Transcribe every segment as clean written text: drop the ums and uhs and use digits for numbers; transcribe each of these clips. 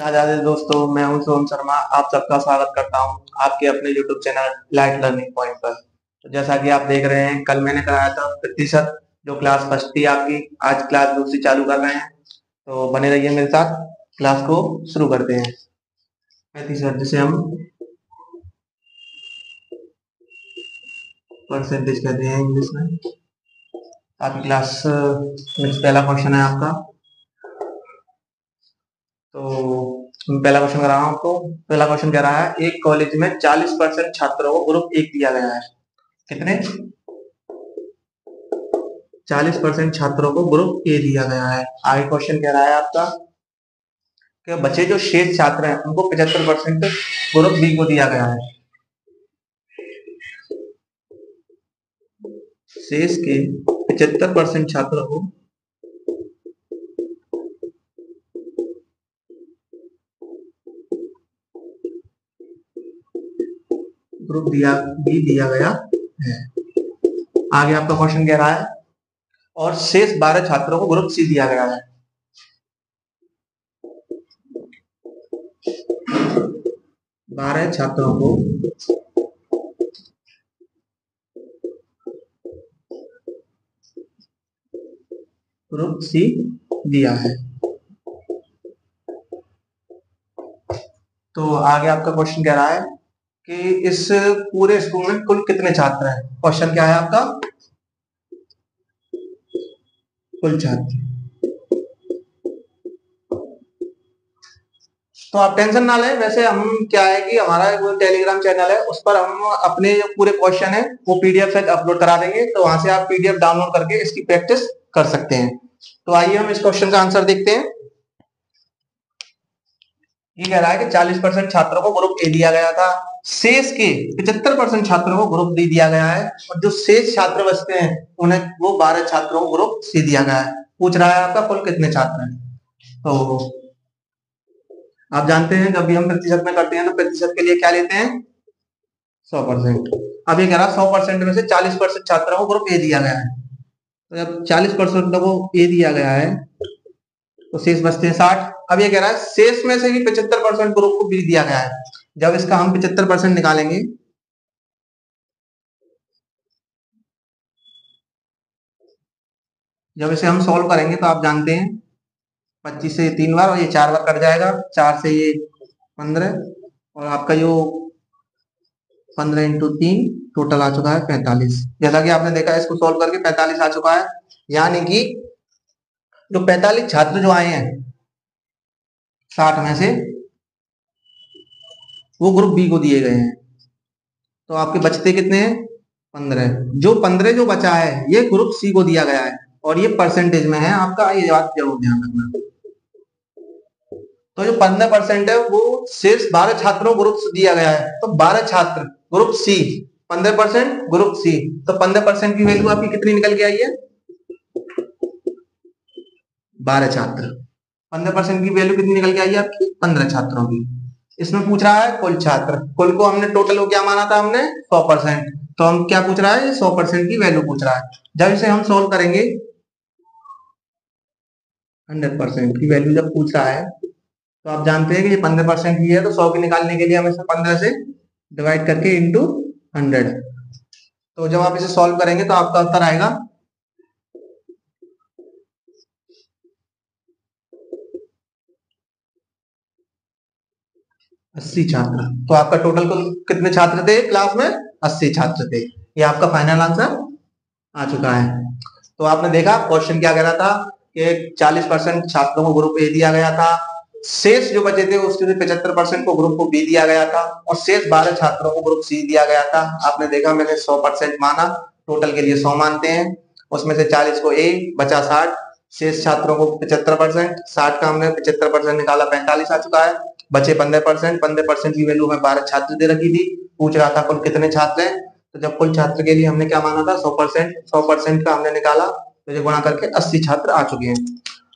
राधे दोस्तों, मैं हूं सोहम शर्मा। आप सबका स्वागत करता हूं आपके अपने YouTube channel light learning point पर। तो जैसा कि आप देख रहे हैं, कल मैंने कराया था प्रतिशत, जो क्लास फर्स्ट थी आपकी। आज क्लास दूसरी चालू कर रहे हैं, तो बने रहिए मेरे साथ। क्लास को शुरू करते हैं। प्रतिशत जिसे हम परसेंटेज कहते हैं इंग्लिश में। आपकी क्लास में पहला क्वेश्चन है आपका। तो पहला क्वेश्चन कर रहा हूं आपको। पहला क्वेश्चन कह रहा है, एक कॉलेज में 40% छात्रों को ग्रुप एक दिया गया है। कितने? 40% छात्रों को ग्रुप ए दिया गया है। आगे क्वेश्चन कह रहा है आपका कि बचे जो शेष छात्र हैं उनको 75% ग्रुप बी को दिया गया है। शेष के 75% छात्रों को ग्रुप दिया बी दिया गया है। आगे आपका क्वेश्चन कह रहा है, और शेष 12 छात्रों को ग्रुप सी दिया गया है। 12 छात्रों को ग्रुप सी दिया है। तो आगे आपका क्वेश्चन कह रहा है कि इस पूरे स्कूल में कुल कितने छात्र हैं। क्वेश्चन क्या है आपका? कुल छात्र। तो आप टेंशन ना लें। वैसे हम क्या है कि हमारा वो टेलीग्राम चैनल है, उस पर हम अपने जो पूरे क्वेश्चन है वो पीडीएफ से अपलोड करा देंगे, तो वहां से आप पीडीएफ डाउनलोड करके इसकी प्रैक्टिस कर सकते हैं। तो आइए हम इस क्वेश्चन का आंसर देखते हैं। ये कह रहा है कि 40% छात्रों को ग्रुप ए दिया गया था, शेष के 75% छात्रों को ग्रुप डी दिया गया है, और जो शेष छात्र बचते हैं उन्हें वो 12 छात्रों को ग्रुप सी दिया गया है। पूछ रहा है आपका कुल कितने छात्र हैं। तो आप जानते हैं जब भी हम प्रतिशत में करते हैं तो प्रतिशत के लिए क्या लेते हैं? 100%। अब ये कह रहा 100% में से 40% छात्रों को ग्रुप ए दिया गया है। तो जब 40% को ए दिया गया है तो शेष बचते हैं 60। अब ये कह रहा है शेष में से भी 75% ग्रुप को बी दिया गया है। जब इसका हम 75% निकालेंगे, जब इसे हम सॉल्व करेंगे तो आप जानते हैं 25 से 3 बार और ये 4 बार कट जाएगा, 4 से ये 15, और आपका जो 15 × 3 टोटल आ चुका है 45। जैसा कि आपने देखा इसको सॉल्व करके 45 आ चुका है। यानी कि जो 45 छात्र जो आए हैं 60 में से, वो ग्रुप बी को दिए गए हैं। तो आपके बचते कितने हैं? 15। जो 15 जो बचा है ये ग्रुप सी को दिया गया है, और ये परसेंटेज में है आपका, ये बात जरूर ध्यान रखना। तो जो 15% है वो शेष 12 छात्रों ग्रुप दिया गया है, तो 12 छात्र ग्रुप सी, 15% ग्रुप सी। तो 15% की वैल्यू आपकी कितनी निकल के आई है? 12 छात्र। 15% की वैल्यू कितनी निकल के आई है आपकी? 15 छात्रों की। इसमें पूछ रहा है कुल छात्र। कुल को हमने टोटल को क्या माना था? हमने 100%। तो हम क्या पूछ रहा है? ये 100% की वैल्यू पूछ रहा है। जब इसे हम सोल्व करेंगे, 100% की वैल्यू जब पूछ रहा है, तो आप जानते हैं कि ये 15% की है, तो 100 की निकालने के लिए हम इसे 15 से डिवाइड करके इंटू 100। तो जब आप इसे सॉल्व करेंगे तो आपका उत्तर आएगा 80 छात्र। तो आपका टोटल कुल कितने छात्र थे क्लास में? 80 छात्र थे। ये आपका फाइनल आंसर आ चुका है। तो आपने देखा क्वेश्चन क्या कह रहा था कि 40% छात्रों को ग्रुप ए दिया गया था, शेष जो बचे थे उसके लिए 75% को ग्रुप को बी दिया गया था, और शेष 12 छात्रों को ग्रुप सी दिया गया था। आपने देखा मैंने 100% माना, टोटल के लिए 100 मानते हैं, उसमें से 40 को ए, बचा 60, शेष छात्रों को 75%, 60 का हमने 75% निकाला 45 आ चुका है। बचे 15%, 15% की वैल्यू में 12 छात्र दे रखी थी। पूछ रहा था कुल कितने छात्र हैं, तो जब कुल छात्र के लिए हमने क्या माना था? 100%। 100% का हमने निकाला तो ये गुणा करके 80 छात्र आ चुके हैं।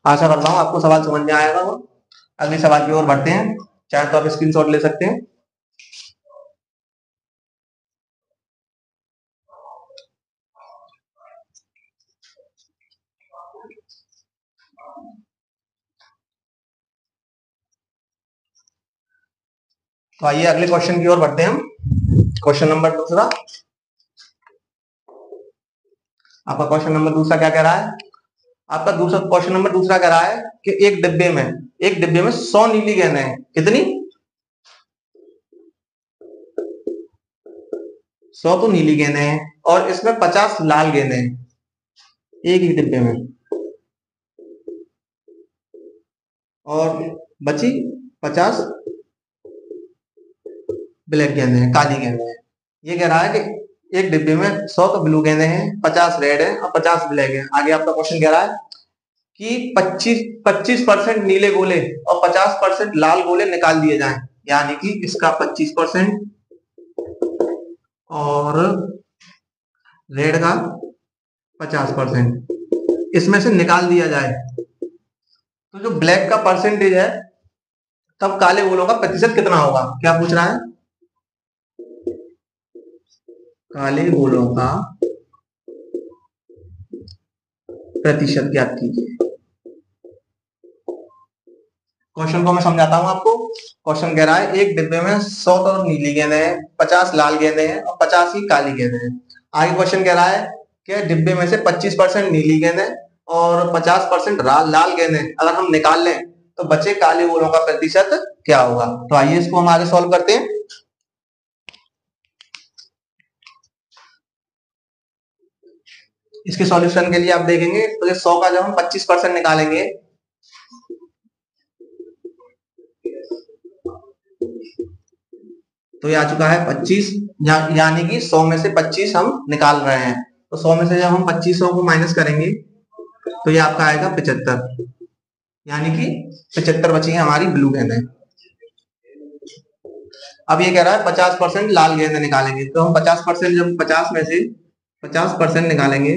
आशा करता हूँ आपको सवाल समझ में आएगा। वो अगले सवाल की ओर बढ़ते हैं। चाहे तो आप स्क्रीनशॉट ले सकते हैं। तो आइए अगले क्वेश्चन की ओर बढ़ते हैं हम। क्वेश्चन नंबर दूसरा, आपका क्वेश्चन नंबर दूसरा क्या कह रहा है? आपका दूसरा क्वेश्चन नंबर दूसरा कह रहा है कि एक डिब्बे में 100 नीली गेंदें हैं। कितनी? 100 तो नीली गेंदें हैं और इसमें 50 लाल गेंदें हैं एक ही डिब्बे में, और बची 50 ब्लैक गेंदें हैं, काली गेंदें हैं। ये कह रहा है कि एक डिब्बे में 100 तो ब्लू गेंदें हैं, 50 रेड है और 50 ब्लैक है। आगे आपका क्वेश्चन कह रहा है कि 25% नीले गोले और 50% लाल गोले निकाल दिए जाएं, यानी कि इसका 25% और रेड का 50% इसमें से निकाल दिया जाए, तो जो ब्लैक का परसेंटेज है तब काले गोलों का प्रतिशत कितना होगा? क्या पूछ रहा है? काले गोलों का प्रतिशत ज्ञात कीजिए। क्वेश्चन को मैं समझाता हूं आपको। क्वेश्चन कह रहा है एक डिब्बे में 100 तो नीली गेंदें हैं, 50 लाल गेंदें हैं और 50 ही काली गेंदें हैं। आगे क्वेश्चन कह रहा है कि डिब्बे में से 25% नीली गेंदें और 50% लाल गेंदें अगर हम निकाल लें तो बचे काले गोलों का प्रतिशत क्या होगा? तो आइए इसको हम आगे सॉल्व करते हैं। इसके सॉल्यूशन के लिए आप देखेंगे तो 100 का जब हम 25% निकालेंगे तो ये आ चुका है 25, यानी कि 100 में से 25 हम निकाल रहे हैं, तो 100 में से जब हम 2500 को माइनस करेंगे तो ये आपका आएगा 75, यानी कि 75 बची है हमारी ब्लू गेंदें। अब ये कह रहा है 50% लाल गेंदें निकालेंगे, तो हम 50% जब 50 में से 50% निकालेंगे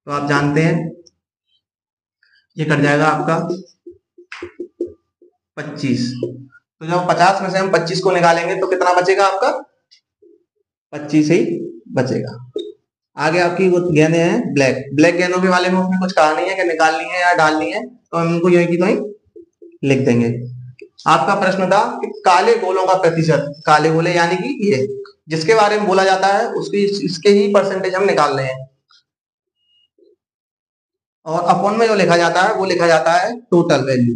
तो आप जानते हैं ये कट जाएगा आपका 25। तो जब 50 में से हम 25 को निकालेंगे तो कितना बचेगा आपका? 25 ही बचेगा। आगे आपकी गेंदें हैं ब्लैक गेंदों के वाले में उसमें कुछ कहा नहीं है कि निकालनी है या डालनी है, तो हम इनको यही की तो ही लिख देंगे। आपका प्रश्न था कि काले गोलों का प्रतिशत, काले गोले यानी कि ये जिसके बारे में बोला जाता है उसकी इसके ही परसेंटेज हम निकाल रहे हैं, और अपॉन में जो लिखा जाता है वो लिखा जाता है टोटल वैल्यू।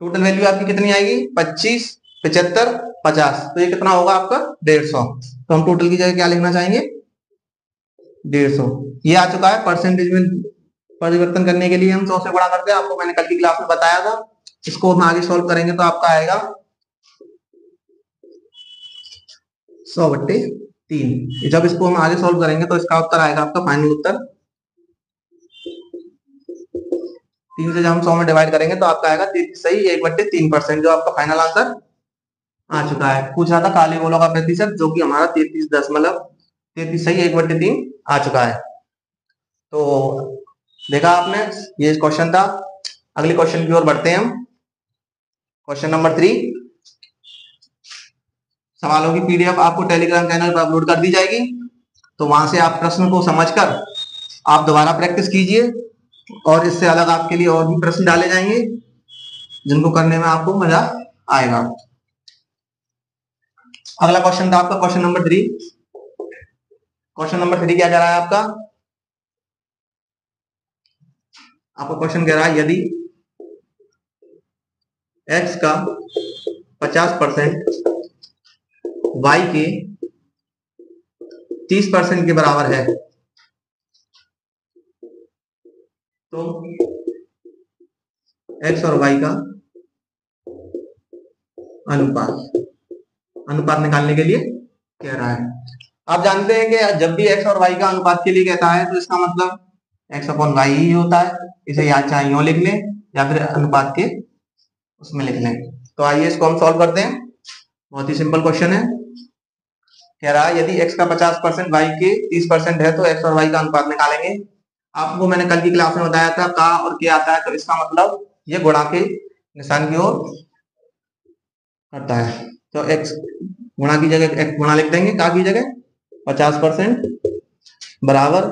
टोटल वैल्यू आपकी कितनी आएगी? 25, 75, 50, तो ये कितना होगा आपका? 150। तो हम टोटल की जगह क्या लिखना चाहेंगे? 150। ये आ चुका है। परसेंटेज में परिवर्तन करने के लिए हम 100 से गुणा करते हैं, आपको मैंने कल की क्लास में बताया था। इसको हम आगे सॉल्व करेंगे तो आपका आएगा 100/3। जब इसको हम आगे सॉल्व करेंगे तो इसका उत्तर आएगा आपका फाइनल उत्तर 3 से जब हम 100 में डिवाइड करेंगे तो आपका आएगा 33 सही 1/3%, जो आपका फाइनल आंसर आ चुका है। पूछ रहा था काले गोलों का प्रतिशत, जो कि हमारा 33 सही 1/3 आ चुका है। तो देखा आपने, ये क्वेश्चन था। अगले क्वेश्चन की ओर बढ़ते हैं हम। क्वेश्चन नंबर 3, सवालों की पीडीएफ आपको टेलीग्राम चैनल पर अपलोड कर दी जाएगी, तो वहां से आप प्रश्न को समझकर आप दोबारा प्रैक्टिस कीजिए, और इससे अलग आपके लिए और भी प्रश्न डाले जाएंगे जिनको करने में आपको मजा आएगा। अगला क्वेश्चन था आपका क्वेश्चन नंबर 3। क्वेश्चन नंबर 3 क्या कह रहा है आपका? आपका क्वेश्चन कह रहा है यदि x का 50% y के 30% के बराबर है, तो x और y का अनुपात निकालने के लिए कह रहा है। आप जानते हैं कि जब भी x और y का अनुपात के लिए कहता है तो इसका मतलब x/y ही होता है। इसे या चाहे यूं लिख लें या फिर अनुपात के उसमें लिख लें। तो आइए इसको हम सॉल्व करते हैं। बहुत ही सिंपल क्वेश्चन है। कह रहा है यदि x का 50% y के 30% है तो x और y का अनुपात निकालेंगे। आपको मैंने कल की क्लास में बताया था का और के आता है तो इसका मतलब ये गुणा के निशान की ओर करता है। तो x गुणा की जगह x गुणा लिख देंगे, का की जगह 50% बराबर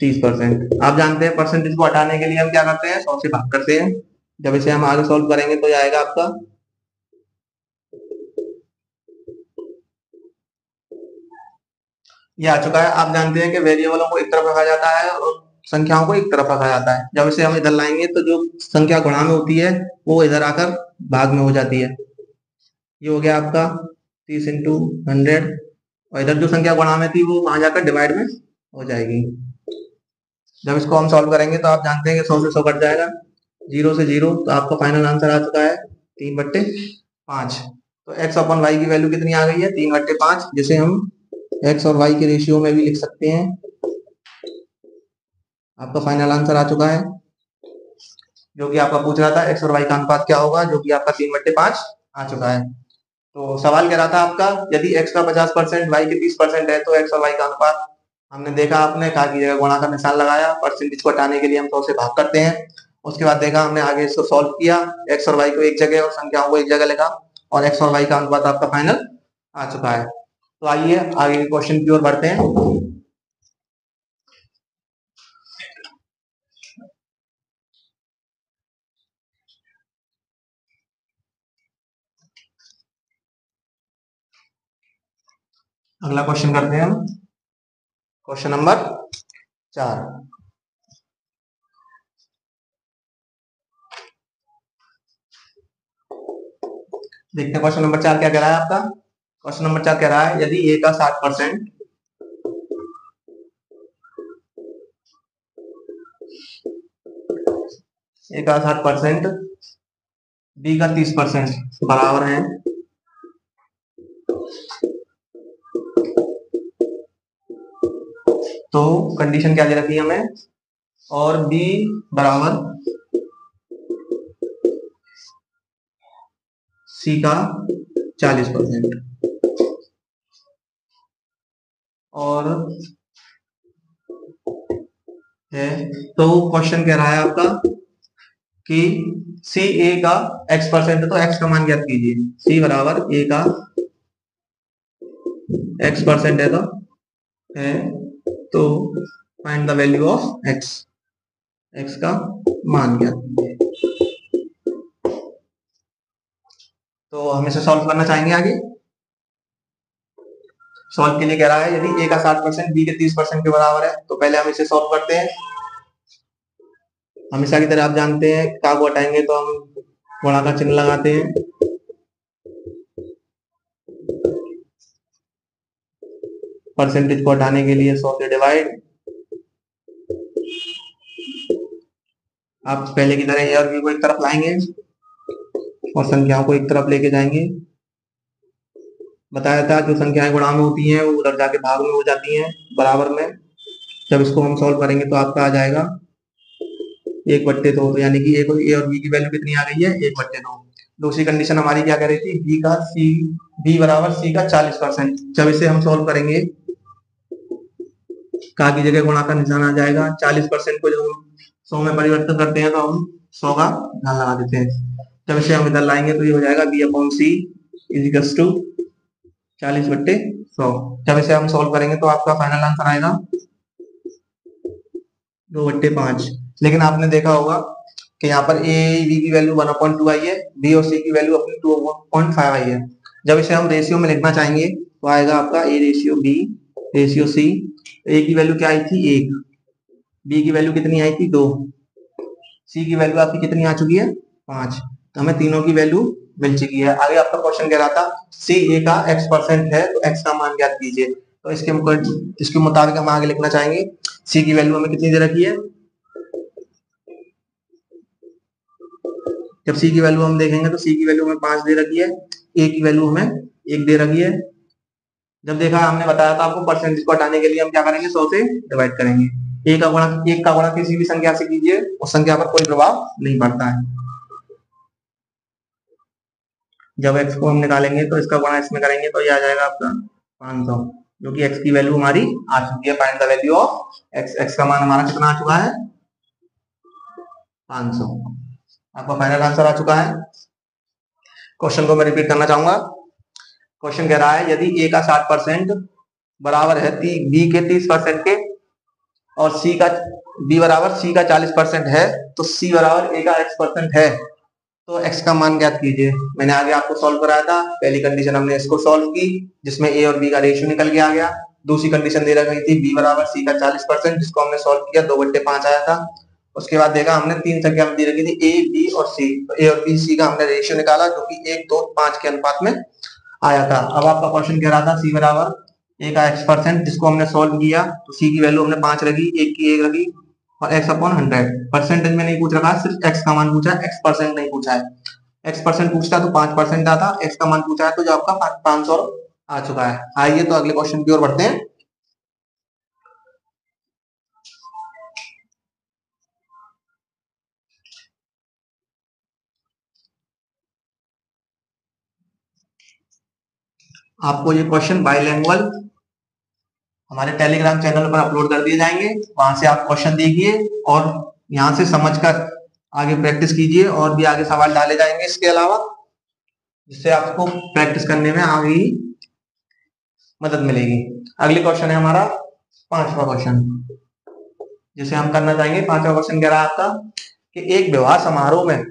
30%। आप जानते हैं परसेंटेज को हटाने के लिए हम क्या करते हैं? 100 से भाग करते हैं। जब इसे हम आगे सॉल्व करेंगे तो ये आएगा आपका ये आ चुका है। आप जानते हैं कि वेरिएबलों को एक तरफ रखा जाता है और संख्याओं को एक तरफ रखा जाता है। जब इसे हम इधर लाएंगे तो जो संख्या गुणा में होती है वो इधर आकर भाग में हो जाती है। ये हो गया आपका 30 इंटू 100 और इधर जो संख्या गुणा में थी वो वहां जाकर डिवाइड में हो जाएगी। जब इसको हम सॉल्व करेंगे तो आप जानते हैं कि 100 से 100 कट जाएगा, 0 से 0, तो आपका फाइनल आंसर आ चुका है 3/5। तो x अपन y की वैल्यू कितनी आ गई है 3/5, जिसे हम x और y के रेशियो में भी लिख सकते हैं। आपका फाइनल आंसर आ चुका है, जो कि आपका पूछ रहा था x और y का अनुपात क्या होगा, जो कि आपका 3/5 आ चुका है। तो सवाल कह रहा था आपका यदि x का 50% y के 30% है तो x और y का अनुपात। हमने देखा, आपने कहा की जगह गुणा का निशान लगाया, परसेंटेज को हटाने के लिए हम 100 से भाग करते हैं। उसके बाद देखा हमने आगे इसको सॉल्व किया, x और y को एक जगह और संख्याओं को एक जगह लिखा और x और y का अनुपात आपका फाइनल आ चुका है। तो आइए आगे के क्वेश्चन की ओर बढ़ते हैं। अगला क्वेश्चन करते हैं हम, क्वेश्चन नंबर 4। देखते हैं क्वेश्चन नंबर 4 क्या कह रहा है आपका। क्वेश्चन नंबर 4 कह रहा है यदि a का 60%, a का 60%, b का 30% बराबर है, तो कंडीशन क्या दे रखी है हमें, और b बराबर c का 40%, और है। तो क्वेश्चन कह रहा है आपका कि सी ए का x% है, तो x का मान ज्ञात कीजिए। c बराबर a का x% है तो find the value of x, x का मान ज्ञात कीजिए। तो हम इसे सॉल्व करना चाहेंगे आगे। सॉल्व के लिए कह रहा है यदि a का 60% b के 30% के बराबर है, तो पहले हम इसे सॉल्व करते हैं। हमेशा की तरह आप जानते हैं का को हटाएंगे तो हम गुणा का चिन्ह लगाते हैं। परसेंटेज को हटाने के लिए 100 से डिवाइड। आप पहले की तरह ए और बी को एक तरफ लाएंगे और संख्याओं को एक तरफ लेके जाएंगे। बताया था जो संख्याएं गुणा में होती हैं वो उधर जाके भाग में हो जाती हैं बराबर में। जब इसको हम सॉल्व करेंगे तो आपका आ जाएगा 1/2, तो यानी कि ए और बी की वैल्यू कितनी आ गई है 1/2। दूसरी कंडीशन हमारी क्या कह रही थी, बी बराबर सी का 40%। जब इसे हम सॉल्व करेंगे का की जगह गुणा का निशान आ जाएगा। 40% को जब हम 100 में परिवर्तन करते हैं तो हम 100 का ध्यान लगा देते हैं। जब इसे हम इधर लाएंगे तो ये हो जाएगा b/c इजिकल्स टू 40/100। जब इसे हम सॉल्व करेंगे तो आपका फाइनल आंसर आएगा 2/5। लेकिन आपने देखा होगा कि यहाँ पर ए बी की वैल्यू 1/2 आई है, बी और सी की वैल्यू अपनी 2.5 आई है। जब इसे हम रेशियो में लिखना चाहेंगे तो आएगा आपका a ratio b ratio c। ए की वैल्यू क्या आई थी 1, बी की वैल्यू कितनी आई थी 2, सी की वैल्यू आपकी कितनी आ चुकी है 5। तो हमें तीनों की वैल्यू मिल चुकी है। आगे आपका क्वेश्चन कह रहा था सी ए का x% है तो x का मान ज्ञात कीजिए। तो इसके मुताबिक हम आगे लिखना चाहेंगे, सी की वैल्यू हमें कितनी दे रखी है, जब सी की वैल्यू हम देखेंगे तो सी की वैल्यू हमें 5 दे रखी है, ए की वैल्यू हमें 1 दे रखी है। जब देखा हमने बताया था आपको परसेंटेज को हटाने के लिए हम क्या करेंगे 100 से डिवाइड करेंगे। एक का गुणा किसी भी संख्या से कीजिए, उस संख्या पर कोई प्रभाव नहीं पड़ता है। जब x को हम निकालेंगे तो इसका गुणा इसमें करेंगे तो ये आ जाएगा आपका 500, जो कि x की वैल्यू हमारी आ चुकी है। Find the value of x, x का मान हमारा कितना आ चुका है 500। आपका फाइनल आंसर आ चुका है। क्वेश्चन को मैं रिपीट करना चाहूंगा। क्वेश्चन कह रहा है यदि a का 60% बराबर है b के 30% के और c का बी बराबर सी का 40% है, तो सी बराबर ए का x% है, तो x का मान ज्ञात कीजिए। मैंने आगे आपको सॉल्व कराया था, पहली कंडीशन हमने इसको सॉल्व की जिसमें ए और बी का रेशियो निकल के आ गया। दूसरी कंडीशन दे रखी थी बी बराबर सी का 40%, जिसको हमने सॉल्व किया 2/5 आया था। उसके बाद देखा हमने 3 संख्या दी रखी थी ए बी और सी, तो ए और बी सी का हमने रेशियो निकाला जो कि 1 2 5 के अनुपात में आया था। अब आपका क्वेश्चन कह रहा था सी बराबर ए का x%, जिसको हमने सॉल्व किया तो सी की वैल्यू हमने 5 रखी, एक की 1 रखी और x/100। परसेंटेज में नहीं पूछ रखा, सिर्फ x का मान पूछा है, x% नहीं पूछा है। x% पूछता तो 5% आता, x का मान पूछा है तो जो आपका 500 आ चुका है। आइए तो अगले क्वेश्चन की ओर बढ़ते हैं। आपको ये क्वेश्चन बाइलिंगुअल हमारे टेलीग्राम चैनल पर अपलोड कर दिए जाएंगे, वहां से आप क्वेश्चन देखिए और यहाँ से समझकर आगे प्रैक्टिस कीजिए, और भी आगे सवाल डाले जाएंगे इसके अलावा, जिससे आपको प्रैक्टिस करने में आगे मदद मिलेगी। अगले क्वेश्चन है हमारा 5वां क्वेश्चन, जिसे हम करना चाहेंगे। 5वां क्वेश्चन कह रहा है आपका कि एक विवाह समारोह में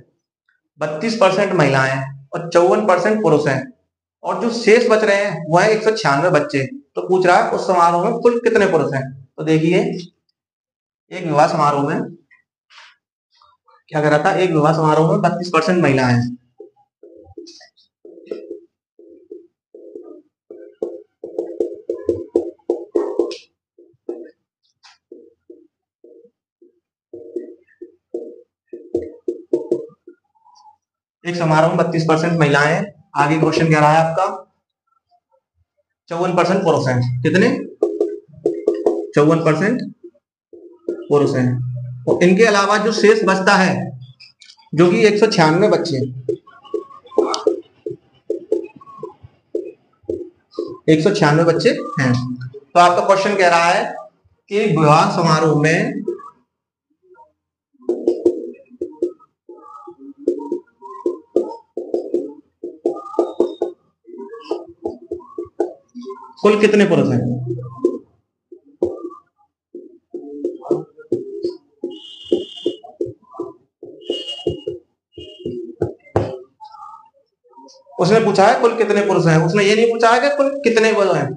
32% महिलाएं और 54% पुरुष हैं, और जो शेष बच रहे हैं वो है 196 बच्चे। तो पूछ रहा है उस समारोह में कुल कितने पुरुष हैं। तो देखिए, एक विवाह समारोह में क्या कर रहा था, एक विवाह समारोह में 32% महिलाएं हैं, एक समारोह में 32% महिलाएं हैं। आगे क्वेश्चन कह रहा है आपका 54% पुरुष हैं। कितने? 54% पुरुष हैं, और इनके अलावा जो शेष बचता है जो कि 196 बच्चे, 196 बच्चे हैं। तो आपका क्वेश्चन कह रहा है कि विवाह समारोह में कुल कितने पुरुष हैं। उसने पूछा है कुल कितने पुरुष हैं, उसने ये नहीं पूछा है कि कुल कितने वो हैं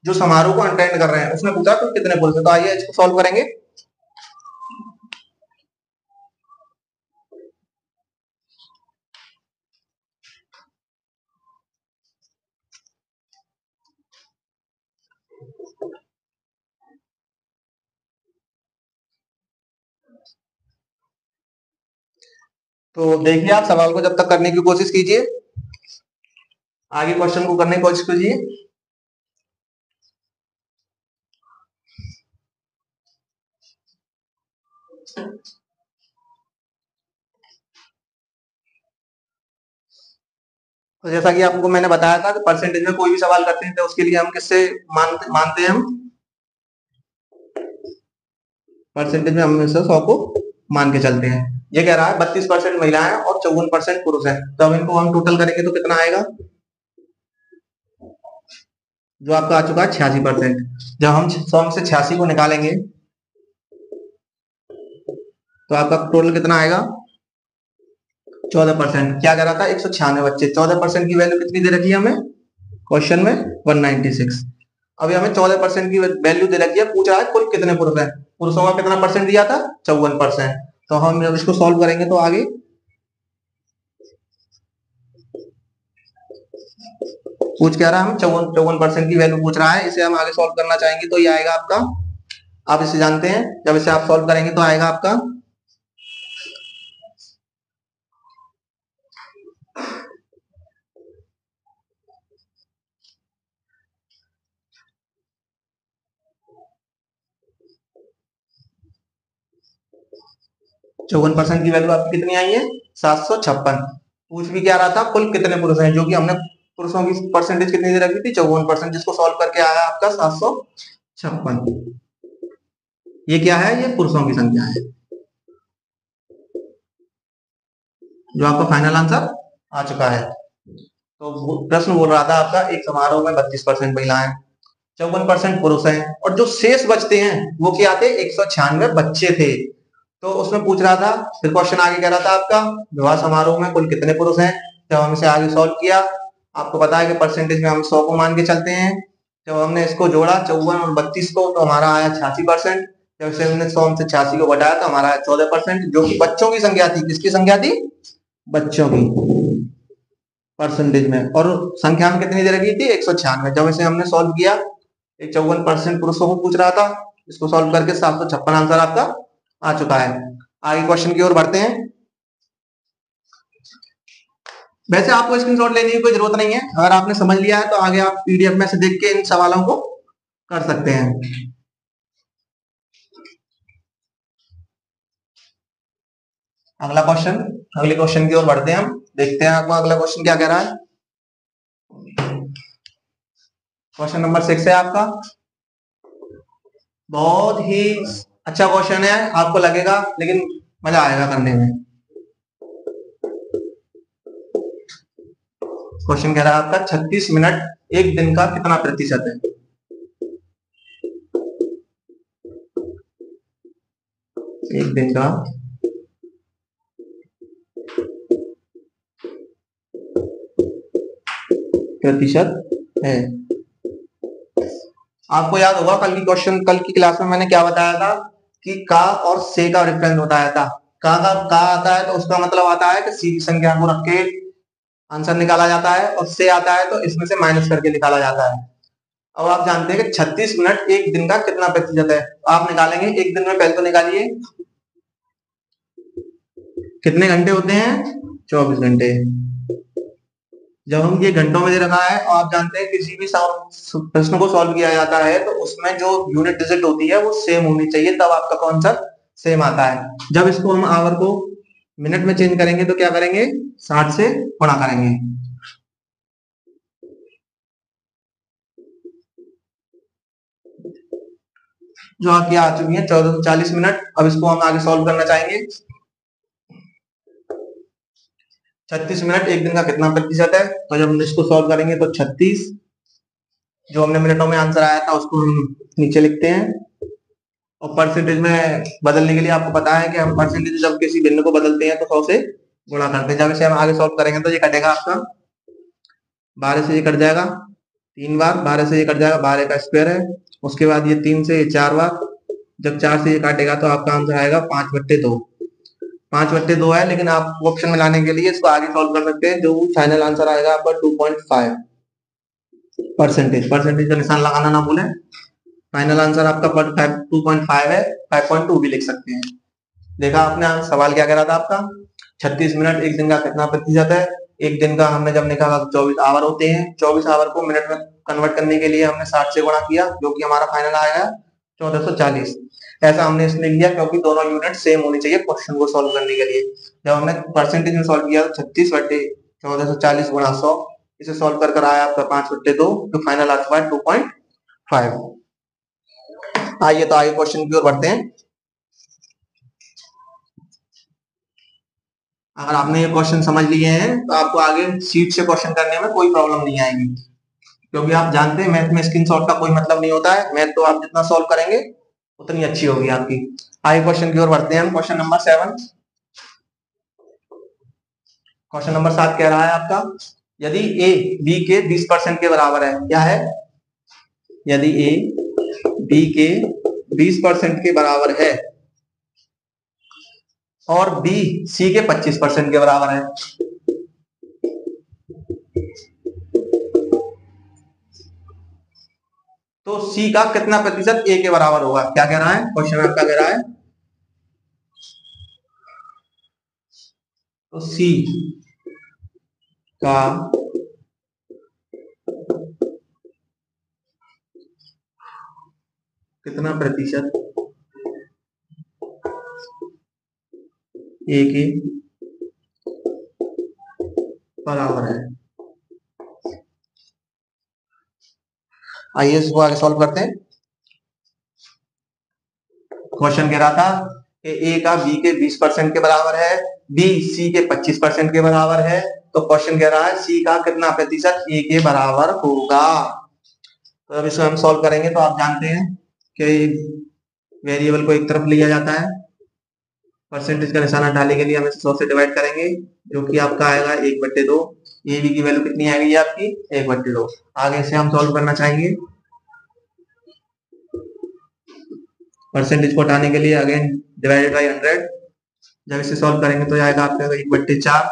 जो समारोह को अटेंड कर रहे हैं, उसने पूछा कुल कितने पुरुष हैं। तो आइए इसको सॉल्व करेंगे। तो देखिए, आप सवाल को जब तक करने की कोशिश कीजिए, आगे क्वेश्चन को करने की कोशिश कीजिए। तो जैसा कि आपको मैंने बताया था कि परसेंटेज में कोई भी सवाल करते हैं तो उसके लिए हम किससे मानते हैं, हम परसेंटेज में हम 100 को मान के चलते हैं। ये कह रहा है 32% महिलाएं और 54% पुरुष हैं, तो अब इनको हम टोटल करेंगे तो कितना आएगा, जो आपका आ चुका है 86%। जब हम 100 में से 86 को निकालेंगे तो आपका टोटल कितना आएगा, 14%। क्या कह रहा था, 196 बच्चे, 14% की वैल्यू कितनी दे रखी है हमें क्वेश्चन में, 196। अभी हमें 14% की वैल्यू दे रखी है, पूछ रहा है कुल कितने पुरुष हैं। पुरुषों का कितना परसेंट दिया था, 54%। तो हम जब इसको सॉल्व करेंगे तो आगे पूछ क्या रहा है, हम 54% की वैल्यू पूछ रहा है, इसे हम आगे सॉल्व करना चाहेंगे तो ये आएगा आपका, आप इसे जानते हैं, जब इसे आप सॉल्व करेंगे तो आएगा आपका 54% की वैल्यू आपकी कितनी आई है, 756। पूछ भी क्या रहा था, कुल कितने पुरुष हैं, जो कि हमने पुरुषों की परसेंटेज कितनी दे रखी थी, 54%, जिसको सॉल्व करके आया आपका 756। ये क्या है, ये पुरुषों की संख्या है, जो आपका फाइनल आंसर आ चुका है। तो प्रश्न बोल रहा था आपका एक समारोह में 32% महिलाएं 54% पुरुष हैं, और जो शेष बचते हैं वो क्या थे, 196 बच्चे थे। तो उसमें पूछ रहा था, फिर क्वेश्चन आगे कह रहा था आपका विवाह समारोह में कुल कितने पुरुष हैं। जब हम इसे आगे सॉल्व किया, आपको पता है कि परसेंटेज में हम 100 को मान के चलते हैं। जब हमने इसको जोड़ा 54 और 32 को, तो हमारा आया 86%। जब इसे हमने 100 से 86 को घटाया तो हमारा 14%, जो कि बच्चों की संख्या थी। किसकी संख्या थी, बच्चों की परसेंटेज में। और संख्या में कितनी दे रखी थी, 196। जब इसे हमने सॉल्व किया, 54% पुरुषों को पूछ रहा था, इसको सॉल्व करके 756 आंसर आपका आ चुका है। आगे क्वेश्चन की ओर बढ़ते हैं। वैसे आपको स्क्रीनशॉट लेने की कोई जरूरत नहीं है, अगर आपने समझ लिया है तो आगे आप पीडीएफ में से देख के इन सवालों को कर सकते हैं। अगला क्वेश्चन, अगले क्वेश्चन की ओर बढ़ते हैं हम, देखते हैं आपको अगला क्वेश्चन क्या कह रहा है। क्वेश्चन नंबर 6 है आपका, बहुत ही अच्छा क्वेश्चन है, आपको लगेगा लेकिन मजा आएगा करने में। क्वेश्चन कह रहा है आपका 36 मिनट एक दिन का कितना प्रतिशत है। एक दिन का प्रतिशत है। आपको याद होगा कल की क्वेश्चन, कल की क्लास में मैंने क्या बताया था कि का और से का रेफरेंस बताया था। का आता है तो उसका मतलब आता है कि सी की संख्या को रख के आंसर निकाला जाता है, और से आता है तो इसमें से माइनस करके निकाला जाता है। अब आप जानते हैं कि 36 मिनट एक दिन का कितना प्रतिशत है, तो आप निकालेंगे एक दिन में। पहले तो निकालिए, कितने घंटे होते हैं, 24 घंटे। जब हम ये घंटों में दे रखा है, और आप जानते हैं किसी भी प्रश्न को सॉल्व किया जाता है तो उसमें जो यूनिट डिजिट होती है वो सेम होनी चाहिए, तब आपका आंसर सेम आता है। जब इसको हम आवर को मिनट में चेंज करेंगे तो क्या करेंगे, 60 से गुणा करेंगे। जो आपकी आ चुकी है 1440 मिनट। अब इसको हम आगे सॉल्व करना चाहेंगे। 36 मिनट एक दिन का कितना प्रतिशत है, तो जब हम इसको सॉल्व करेंगे तो 36, जो हमने मिनटों में आंसर आया था उसको हम नीचे लिखते हैं, और परसेंटेज में बदलने के लिए आपको पता है कि हम परसेंटेज जब किसी भिन्न को बदलते हैं तो 100 से गुणा करते हैं। जब इसे हम आगे सॉल्व करेंगे तो ये कटेगा आपका 12 से, ये कट जाएगा 3 बार, 12 से ये कट जाएगा, 12 का स्क्वायर है। उसके बाद ये 3 से 4 बार, जब 4 से ये काटेगा तो आपका आंसर आएगा 5/2। 5/2 है, लेकिन आप ऑप्शन में लाने के लिए इसको आगे सॉल्व कर सकते हैं, जो फाइनल आंसर आएगा आपका 2.5 परसेंटेज। परसेंटेज का निशान लगाना ना भूलें। फाइनल आंसर आपका 2.5 है, 5.2 भी लिख सकते हैं। देखा आपने सवाल क्या कह रहा था आपका, 36 मिनट एक दिन का कितना प्रतिशत है। एक दिन का हमने जब निकाला तो 24 आवर होते हैं। 24 आवर को मिनट में कन्वर्ट करने के लिए हमने 60 से गुणा किया, जो कि हमारा फाइनल आया 1440। ऐसा हमने इसलिए लिया क्योंकि दोनों यूनिट सेम होनी चाहिए क्वेश्चन को सॉल्व करने के लिए। जब हमने परसेंटेज में सॉल्व किया तो 36/1440 गुणा 100, इसे सॉल्व कर आया आपका 5/2, जो फाइनल आ चुका है 2.5। आइए तो आगे क्वेश्चन की ओर बढ़ते हैं। अगर आपने ये क्वेश्चन समझ लिए हैं तो आपको आगे शीट से क्वेश्चन करने में कोई प्रॉब्लम नहीं आएगी, क्योंकि आप जानते हैं मैथ में स्क्रीनशॉट का कोई मतलब नहीं होता है। मैथ तो आप जितना सॉल्व करेंगे उतनी अच्छी होगी आपकी। आगे क्वेश्चन की ओर बढ़ते हैं हम। क्वेश्चन नंबर 7, क्वेश्चन नंबर 7 कह रहा है आपका, यदि ए बी के 20% के बराबर है। क्या है, यदि ए बी के 20% के बराबर है और बी सी के 25% के बराबर है, तो सी का कितना प्रतिशत ए के बराबर होगा। क्या कह रहा है क्वेश्चन आपका, कह रहा है तो सी का कितना प्रतिशत ए के बराबर है। आइए इसको आगे सॉल्व करते हैं। क्वेश्चन कह रहा था कि ए का बी के 20% के बराबर है, बी सी के 25% के बराबर है, तो क्वेश्चन कह रहा है सी का कितना प्रतिशत ए के बराबर होगा। तो अब इसको हम सॉल्व करेंगे तो आप जानते हैं कि वेरिएबल को एक तरफ लिया जाता है, परसेंटेज का निशाना डालने के लिए हम इसे 100 से डिवाइड करेंगे, जो कि आपका आएगा 1/2। ए बी की वैल्यू कितनी आएगी आपकी 1/2। आगे से हम सॉल्व करना चाहेंगे, परसेंटेज को हटाने के लिए अगेन डिवाइडेड बाई 100। जब इसे सॉल्व करेंगे तो आएगा आपका 1/4।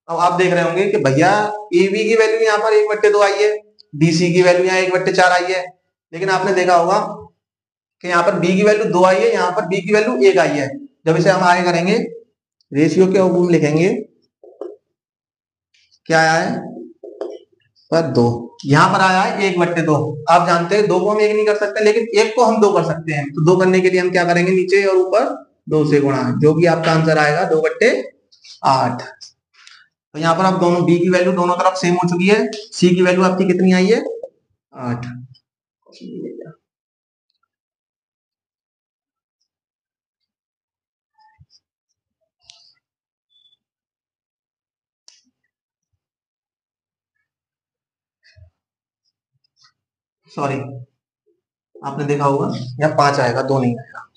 अब आप देख रहे होंगे कि भैया ए बी की वैल्यू यहाँ पर 1/2 आई है, बी सी की वैल्यू यहाँ 1/4 आई है, लेकिन आपने देखा होगा कि यहाँ पर बी की वैल्यू 2 आई है, यहाँ पर बी की वैल्यू 1 आई है। जब इसे हम आगे करेंगे रेशियो के ऊपर लिखेंगे, क्या आया है पर 2, यहाँ पर आया है 1/2। आप जानते हैं 2 को हम 1 नहीं कर सकते, लेकिन 1 को हम 2 कर सकते हैं। तो 2 करने के लिए हम क्या करेंगे, नीचे और ऊपर 2 से गुणा, जो कि आपका आंसर आएगा 2/8। तो यहाँ पर आप दोनों बी की वैल्यू दोनों तरफ सेम हो चुकी है। सी की वैल्यू आपकी कितनी आई है 8। सॉरी, आपने देखा होगा यहाँ 5 आएगा, 2 नहीं आएगा।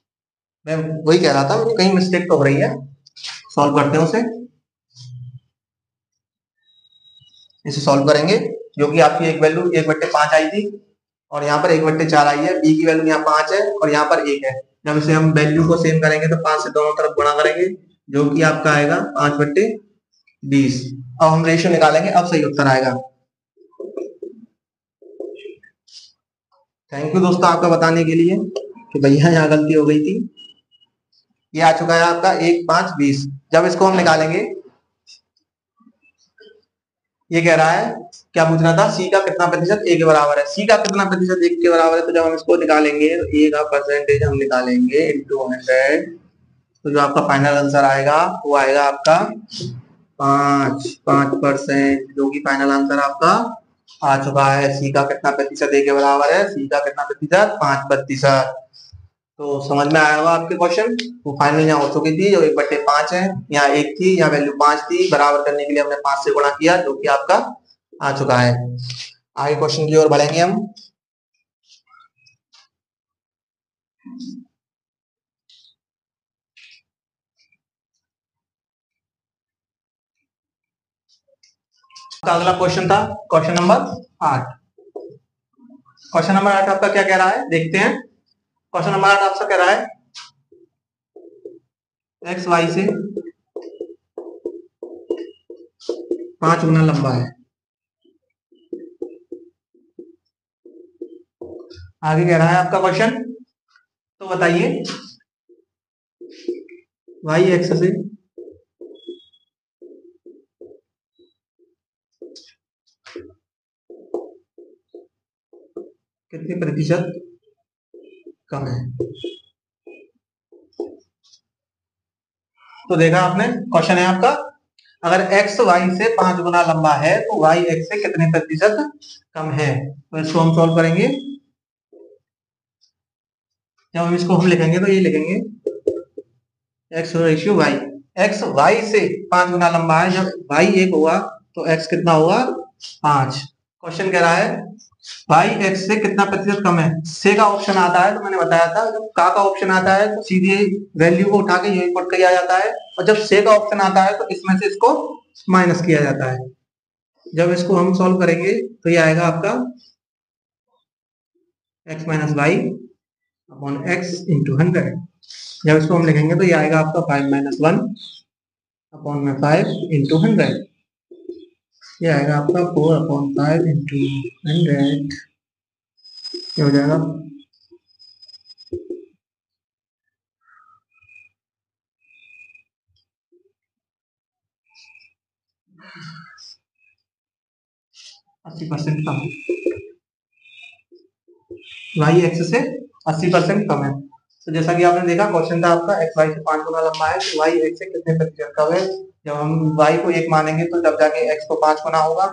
मैं वही कह रहा था, मुझे कहीं मिस्टेक तो हो रही है। सॉल्व करते हैं उसे, इसे सॉल्व करेंगे, जो कि आपकी एक वैल्यू 1/5 आई थी और यहाँ पर 1/4 आई है। बी की वैल्यू यहाँ 5 है और यहाँ पर 1 है। जब इसे हम वैल्यू को सेम करेंगे तो 5 से दोनों तरफ गुणा करेंगे, जो कि आपका आएगा 5/20। अब हम रेशियो निकालेंगे, अब सही उत्तर आएगा। थैंक यू दोस्तों आपका बताने के लिए कि भैया यहाँ गलती हो गई थी। ये आ चुका है आपका 1, 5, 20। जब इसको हम निकालेंगे, ये कह रहा है, क्या पूछ रहा था, सी का कितना प्रतिशत ए के बराबर है। सी का कितना प्रतिशत ए के बराबर है, तो जब हम इसको निकालेंगे तो ए का परसेंटेज हम निकालेंगे इंटू 100, तो जो आपका फाइनल आंसर आएगा वो आएगा आपका 5%, जो कि फाइनल आंसर आपका आ चुका है। सी का कितना प्रतिशत ए के बराबर है, सी का कितना प्रतिशत 5%। तो समझ में आया होगा आपके क्वेश्चन। वो फाइनल यहाँ हो चुकी थी, जो 1/5 है, यहाँ 1 थी, यहाँ वैल्यू 5 थी। बराबर करने के लिए हमने 5 से गुणा किया, जो कि आपका आ चुका है। आगे क्वेश्चन की ओर बढ़ेंगे हम। अगला क्वेश्चन था क्वेश्चन नंबर 8। क्वेश्चन नंबर 8 आपका क्या कह रहा है, देखते हैं। क्वेश्चन नंबर 8 आपसे कह रहा है एक्स वाई से 5 गुना लंबा है। आगे कह रहा है आपका क्वेश्चन, तो बताइए वाई एक्स से कितने प्रतिशत कम है। तो देखा आपने, क्वेश्चन है आपका, अगर x y से 5 गुना लंबा है तो y x से कितने प्रतिशत कम है। तो इसको हम सॉल्व करेंगे। जब हम इसको हम लिखेंगे तो ये लिखेंगे x ratio y, x y से 5 गुना लंबा है। जब y 1 होगा तो x कितना होगा 5। क्वेश्चन कह रहा है y x से कितना प्रतिशत कम है। से का ऑप्शन आता है तो मैंने बताया था, जब का ऑप्शन आता है तो सीधे वैल्यू को उठा के यही पुट किया जाता है, और जब से का ऑप्शन आता है तो इसमें से इसको माइनस किया जाता है। जब इसको हम सॉल्व करेंगे तो ये आएगा आपका x minus y upon x into 100। जब इसको हम लिखेंगे तो ये आएगा आपका 5 - 1 अपॉन में 5 इंटू 100। ये आएगा आपका 4/5 इंटू 100। ये हो जाएगा 80% कम है। वाई एक्स से 80% कम है। तो जैसा कि आपने देखा क्वेश्चन था आपका एक्स वाई से 5 गुना लंबा है, तो वाई एक्स से कितने प्रतिशत कम है। जब हम वाई को 1 मानेंगे तो जब जाके एक्स को 5 गुना होगा।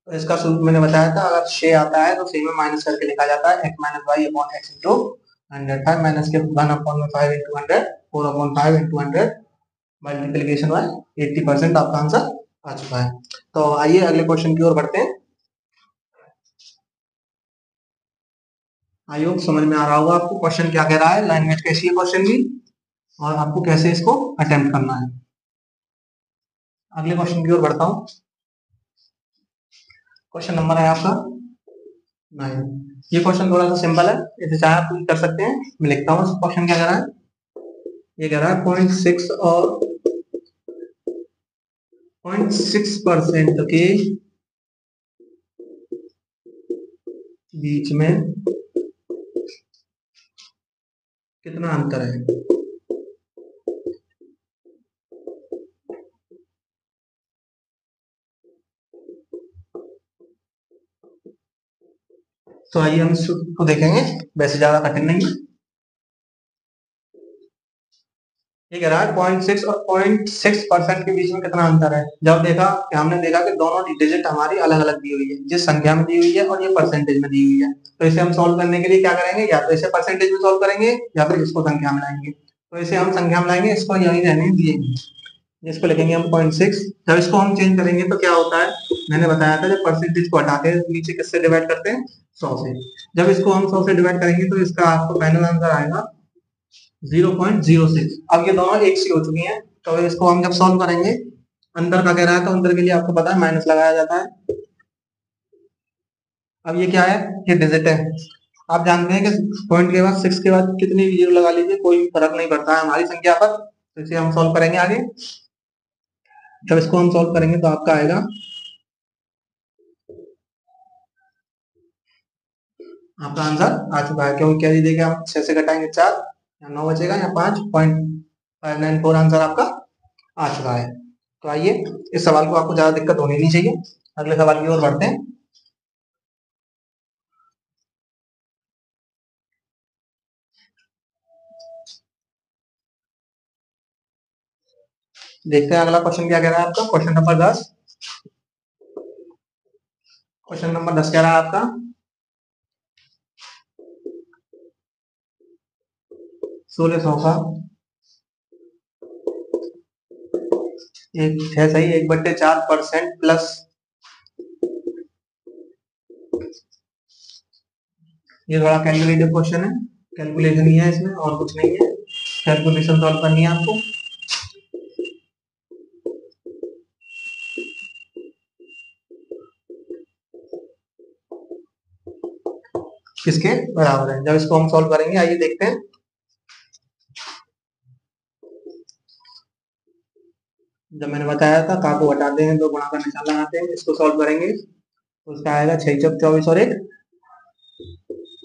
तो इसका सूत्र मैंने बताया था, अगर से आता है तो से में माइनस करके लिखा जाता है x minus y upon x into 100। 5 minus के 1/5 इंटू 100, 4/5 इंटू 100 मल्टीप्लीकेशन बाय 80% आपका आंसर आ चुका है। तो आइए अगले क्वेश्चन की ओर बढ़ते हैं। आई होप समझ में आ रहा होगा आपको क्वेश्चन क्या कह रहा है, लैंग्वेज कैसी है क्वेश्चन की, और आपको कैसे इसको अटेम्प्ट करना है। अगले क्वेश्चन की ओर बढ़ता हूँ। क्वेश्चन नंबर है आपका 9। ये क्वेश्चन थोड़ा सा सिंपल है, इसे चाहे आप कर सकते हैं। मैं लिखता हूँ क्वेश्चन क्या कह रहा है। ये कह रहा है 0.6 और 0.6% के बीच में कितना अंतर है। तो आइए हम इसको देखेंगे, वैसे ज्यादा कठिन नहीं है। ये कह रहा है 0.6 और 0.6% के बीच में कितना अंतर है। जब देखा कि हमने देखा कि दोनों डिजिट हमारी अलग अलग दी हुई है, जिस संख्या में दी हुई है और ये परसेंटेज में दी हुई है, तो इसे हम सॉल्व करने के लिए क्या करेंगे, या तो इसे परसेंटेज में सॉल्व करेंगे या फिर इसको संख्या में लाएंगे। तो इसे हम संख्या में लाएंगे, इसको यही रहने दिए, जिसको लिखेंगे हम 0.6। जब इसको हम चेंज करेंगे तो क्या होता है, मैंने बताया था जब परसेंटेज को हटा के नीचे किससे डिवाइड करते हैं, 100 से। जब इसको हम 100 से डिवाइड करेंगे तो इसका आपको फाइनल आंसर आएगा 0.06। अब ये दोनों एक सी हो चुकी हैं, तो इसको हम जब सॉल्व करेंगे, अंतर का कह रहा है तो अंतर के लिए आपको पता है माइनस लगाया जाता है। अब ये क्या है, ये डिजिट है। आप जानते हैं कि पॉइंट के बाद 6 के बाद कितनी भी जीरो लगा लीजिए कोई फर्क नहीं पड़ता है हमारी संख्या पर। तो इसे हम सॉल्व करेंगे आगे। जब इसको हम सॉल्व करेंगे तो आपका आएगा, आपका आंसर आ चुका है। क्योंकि क्या दीजिएगा, हम 6 से घटाएंगे 4, या 9 बचेगा, या 5.594 आंसर आपका आ चुका है। तो आइए, इस सवाल को आपको ज्यादा दिक्कत होनी नहीं चाहिए। अगले सवाल की ओर बढ़ते हैं। देखते हैं अगला क्वेश्चन क्या कह रहा है आपका। Question number 10। क्वेश्चन नंबर 10 कह रहा है आपका 1600 का एक है सही 1/4% प्लस, ये थोड़ा कैलकुलेटिव क्वेश्चन है, कैलकुलेशन ही है इसमें और कुछ नहीं है। कैलकुलेशन सॉल्व करनी है आपको। किसके बराबर है, जब इसको हम सॉल्व करेंगे आइए देखते हैं। जब मैंने बताया था का को हटाते हैं तो गुणा का निशान लगाते हैं, इसको सॉल्व करेंगे तो उसका आएगा 6 चौक 24 और 1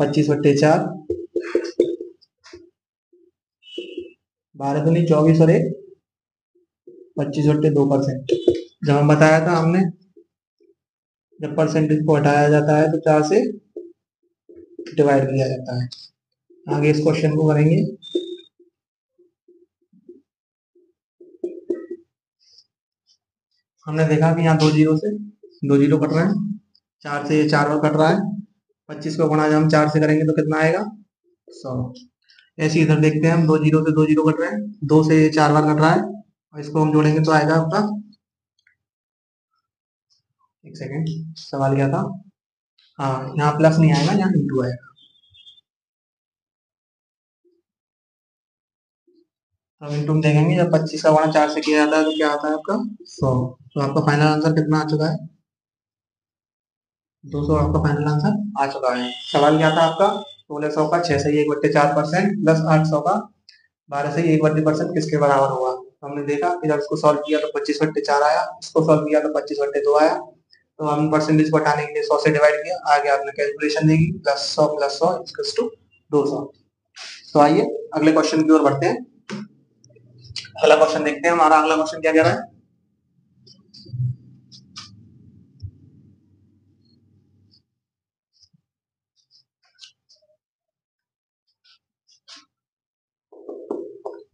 25/4, 12 दूनी 24 और 1 25/2%। जब हम बताया था हमने, जब परसेंटेज को हटाया जाता है तो 4 से डिवाइड किया जाता है। आगे इस क्वेश्चन को करेंगे। हमने देखा कि यहाँ दो जीरो से दो जीरो कट रहे हैं, 4 से ये 4 बार कट रहा है, 25 को गुणा जब हम 4 से करेंगे तो कितना आएगा 100। ऐसे इधर देखते हैं हम, दो जीरो से दो जीरो कट रहे हैं, 2 से ये 4 बार कट रहा है, और इसको हम जोड़ेंगे तो आएगा आपका, एक सेकेंड सवाल क्या था, हाँ यहाँ प्लस नहीं आएगा, यहाँ इंटू आएगा। अब इंटू में देखेंगे, जब 25 का गुणा 4 से किया जाता है तो क्या आता है आपका 100। तो आपका फाइनल आंसर कितना आ चुका है, 200 आपका फाइनल आंसर आ चुका है। सवाल क्या था आपका, 1600 का 6 से 1/4% प्लस 800 का 12 से 1/4% किसके बराबर होगा। तो हमने देखा कि जब इसको सॉल्व किया तो 25/4 आया, इसको सॉल्व किया तो 25/2 आया। तो हम परसेंटेज को हटाने के लिए 100 से डिवाइड किया, आगे आपने कैलकुलेशन देगी, +100 + 100 200। तो आइए अगले क्वेश्चन की ओर बढ़ते हैं। अगला क्वेश्चन देखते हैं, हमारा अगला क्वेश्चन क्या कह रहा है।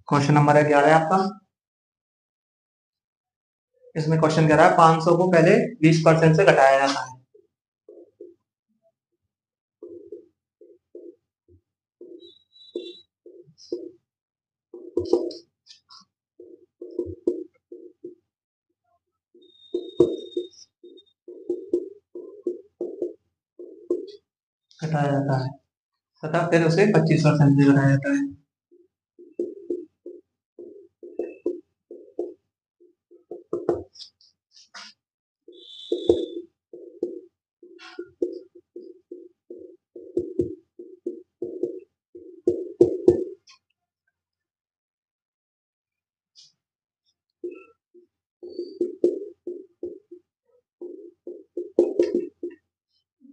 क्वेश्चन नंबर है 11 है आपका। इसमें क्वेश्चन कह रहा है 500 को पहले 20% से घटाया जाता है। घटाया जाता है, तथा फिर उसे 25% से घटाया जाता है।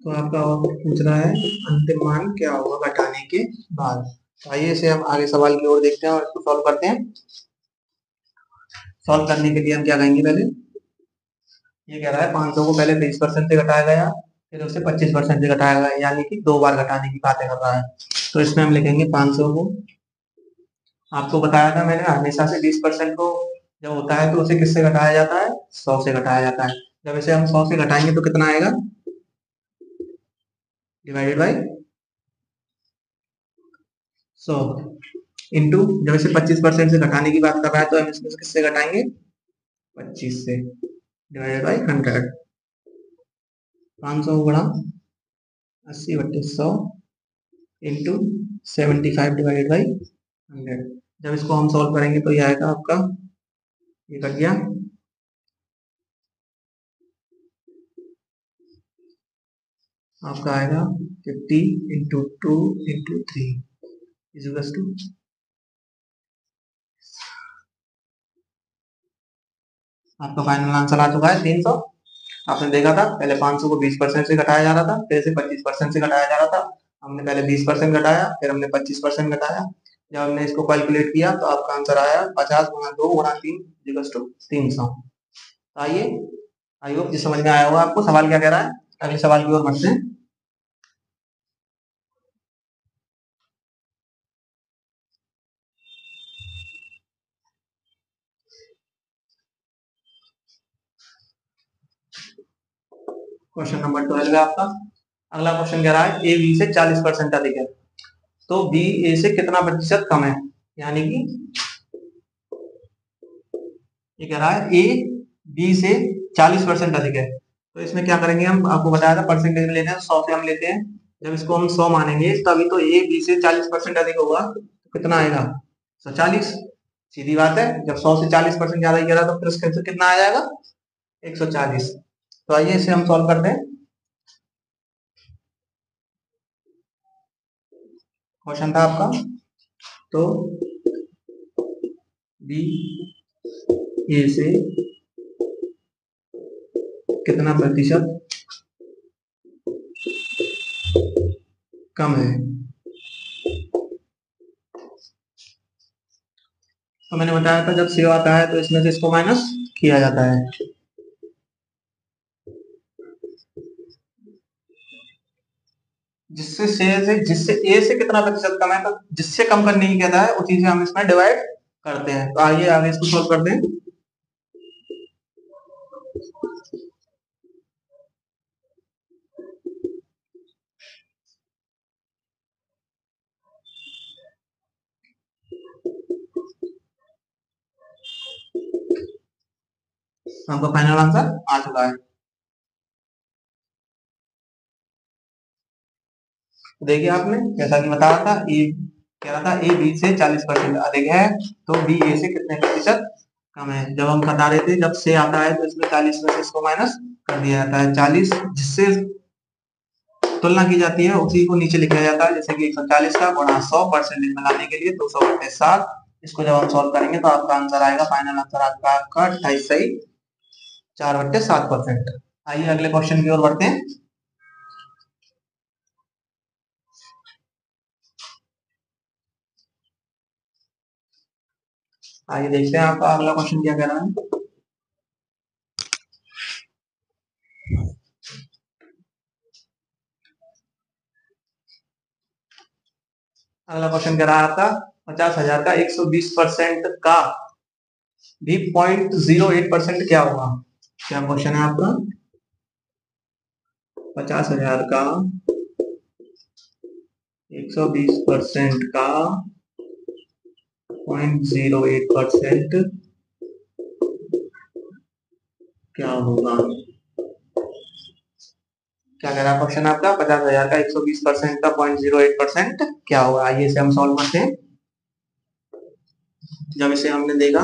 तो आपका और पूछ रहा है अंतिम मान क्या होगा घटाने के बाद। तो आइए इसे हम आगे सवाल की ओर देखते हैं और इसको सॉल्व करते हैं। सॉल्व करने के लिए हम क्या कहेंगे, पहले ये कह रहा है 500 को पहले 20% से घटाया गया, फिर उसे 25% से घटाया गया, यानी कि 2 बार घटाने की बातें कर रहा है। तो इसमें हम लिखेंगे 500 को, आपको बताया था मैंने हमेशा से 20% को जब होता है तो उसे किससे घटाया जाता है, 100 से घटाया जाता है। जब इसे हम 100 से घटाएंगे तो कितना आएगा, डिवाइडेड बाई 100 इंटू, जब इसे 25% से घटाने की बात कर रहा है तो हम इसमें से किससे घटाएंगे, 25 से, डिवाइडेड बाई 100। 500 गुणा 80/100 इंटू 75 डिवाइडेड बाई 100। जब इसको हम सॉल्व करेंगे तो ये आएगा आपका, ये कट गया, आपका आएगा 50 इंटू 2 इंटू 3 इज टू, आपका फाइनल आंसर आ चुका है 300। आपने देखा था पहले 500 को 20% से घटाया जा रहा था, फिर इसे 25% से घटाया जा रहा था। हमने पहले 20% घटाया, फिर हमने 25% घटाया। जब हमने इसको कैलकुलेट किया तो आपका आंसर आया 50 गुणा 2 गुणा 3 इक्वल्स टू 300। आइए, आई होप ये समझ में आया होगा आपको सवाल क्या कह रहा है। अगले सवाल की ओर बढ़ते हैं। क्वेश्चन नंबर 12 है आपका। अगला क्वेश्चन कह रहा है ए बी से 40% अधिक है, तो बी ए से कितना प्रतिशत कम है। यानी कि ये कह रहा है ए बी से 40% अधिक है, तो इसमें क्या करेंगे, हम आपको बताया था परसेंटेज में लेते हैं 100 से हम लेते हैं। जब इसको हम 100 मानेंगे तभी तो ए बी से 40% अधिक होगा, तो कितना आएगा 140। सीधी बात है, जब 100 से 40% ज्यादा ही कह रहा तो फिर उसका आंसर कितना आ जाएगा 140। तो आइए इसे हम सॉल्व करते हैं। क्वेश्चन था आपका, तो बी ए से कितना प्रतिशत कम है। तो मैंने बताया था जब सेव आता है तो इसमें से इसको माइनस किया जाता है। जिससे ए से कितना प्रतिशत कम है, तो जिससे कम करने की कहता है उसी से हम इसमें डिवाइड करते हैं। तो आइए आगे इसको सॉल्व करते हैं। आपका फाइनल आंसर आ चुका है। तो देखिए आपने जैसा कि बताया था, ए कह रहा था ए बी से 40% अधिक है, तो बी ए से कितने प्रतिशत कम है। जब हम बता रहे थे जब से आता है तो इसमें 40 में से इसको माइनस कर दिया जाता है। 40 जिससे तुलना की जाती है उसी को नीचे लिखा जाता है, जैसे कि 140 का गुणा 100 परसेंटेज में लाने के लिए 200/7। इसको जब हम सॉल्व करेंगे तो आपका आंसर आएगा, फाइनल आंसर आपका 28 सही 4/7%। आइए अगले क्वेश्चन की ओर बढ़ते हैं। आइए देखते हैं आपका अगला क्वेश्चन क्या कह रहा है। अगला क्वेश्चन कह रहा है आपका 50,000 का 120% का भी 0.08% क्या होगा। क्या क्वेश्चन है आपका, 50,000 का 120% का 0.08% क्या होगा। क्या कह रहा है क्वेश्चन आपका, 50,000 का 120% का 0.08% क्या होगा। आइए इसे हम सॉल्व करते हैं। जब इसे हमने देखा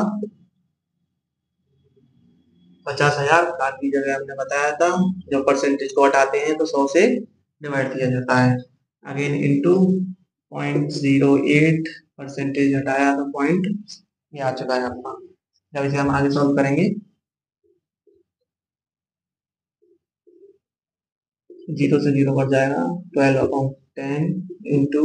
50,000 की जगह हमने बताया था, जब परसेंटेज को हटाते हैं तो 100 से डिवाइड किया जाता है। अगेन इंटू 0.08 परसेंटेज हटाया तो पॉइंट, ये आ चुका है आपका। जब इसे हम आगे सॉल्व करेंगे 0 से 0 कट जाएगा, 12/10 इंटू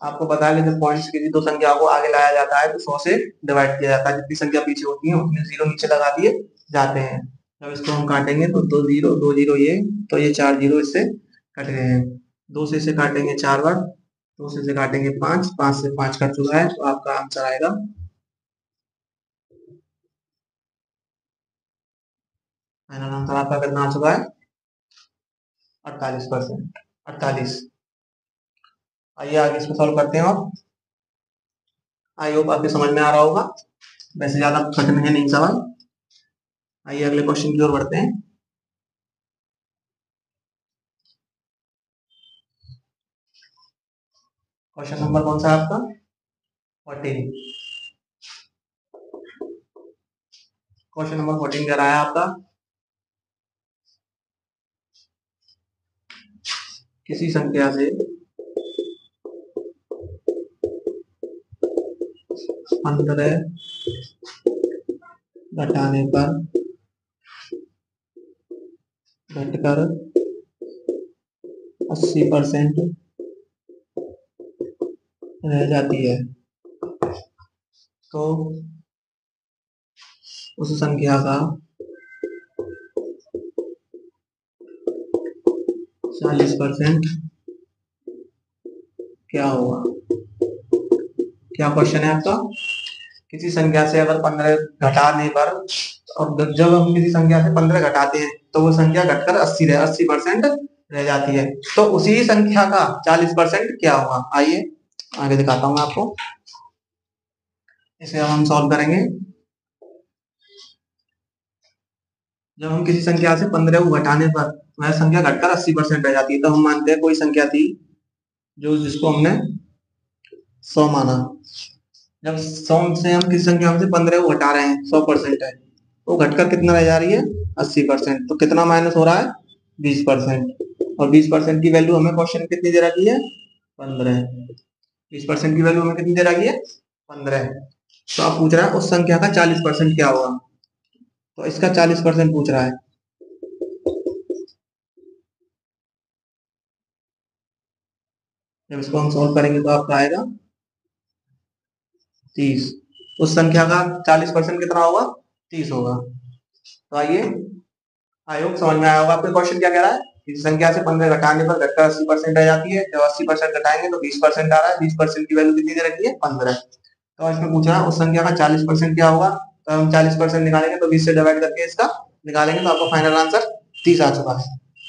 आपको पता है कि जब पॉइंट्स किसी दो संख्या को आगे लाया जाता है तो 100 से डिवाइड किया जाता है। जितनी संख्या पीछे होती है उतने जीरो नीचे लगा दिए जाते हैं। जब इसको हम काटेंगे तो 2 जीरो ये, तो ये 4 जीरो इससे कट गए हैं। 2 से इसे काटेंगे 4 बार, 2 से इसे काटेंगे 5, 5 से 5 कट चुका है, तो आपका आंसर आएगा फाइनल आंसर आपका कितना आ चुका है 48%, 48। आइए आगे इसको सॉल्व करते हैं और आई होप आपके समझ में आ रहा होगा। वैसे ज्यादा कठिन है नहीं सवाल। आइए अगले क्वेश्चन की ओर बढ़ते हैं। क्वेश्चन नंबर कौन सा है आपका 14। क्वेश्चन नंबर 14 कह रहा है आपका, किसी संख्या से 15 घटाने पर घटकर 80% रह जाती है, तो उस संख्या का 40% क्या होगा। क्या क्वेश्चन है आपका, किसी संख्या से अगर 15 घटाने पर, और जब हम किसी संख्या से 15 घटाते हैं तो वो संख्या घटकर 80% रह जाती है, तो उसी संख्या का 40% क्या होगा। आइए आगे दिखाता हूँ आपको। इसे हम सॉल्व करेंगे। जब हम किसी संख्या से 15 को घटाने पर वह संख्या घटकर 80% रह जाती है, तो हम मानते हैं कोई संख्या थी जो जिसको हमने 100 माना। जब 100 से हम किसी संख्या से 15 को घटा रहे हैं, 100% है, तो घटकर कितना रह जा रही है 80%, तो कितना माइनस हो रहा है 20%। और 20% की वैल्यू हमें क्वेश्चन में कितनी दे रखी है 15। 20% की वैल्यू हमें कितनी दे रखी है 15। तो आप पूछ रहा है उस संख्या का 40% क्या होगा, तो इसका 40% पूछ रहा है। जब इसको हम सॉल्व करेंगे तो आपका आएगा 30। उस संख्या का 40% कितना होगा 30 होगा। तो आइए, आई होप समझ में आया होगा आपको क्वेश्चन क्या कह रहा है। किसी संख्या से 15 घटाने पर घटकर 80% रह जाती है। जब 80% घटाएंगे तो 20% आ रहा है। 20% की वैल्यू कितनी दे रखी है 15। तो इसमें पूछ रहा है उस संख्या का 40% क्या होगा। तो हम 40% निकालेंगे तो 20 से डिवाइड करके इसका निकालेंगे तो आपको फाइनल आंसर 30 आ चुका है।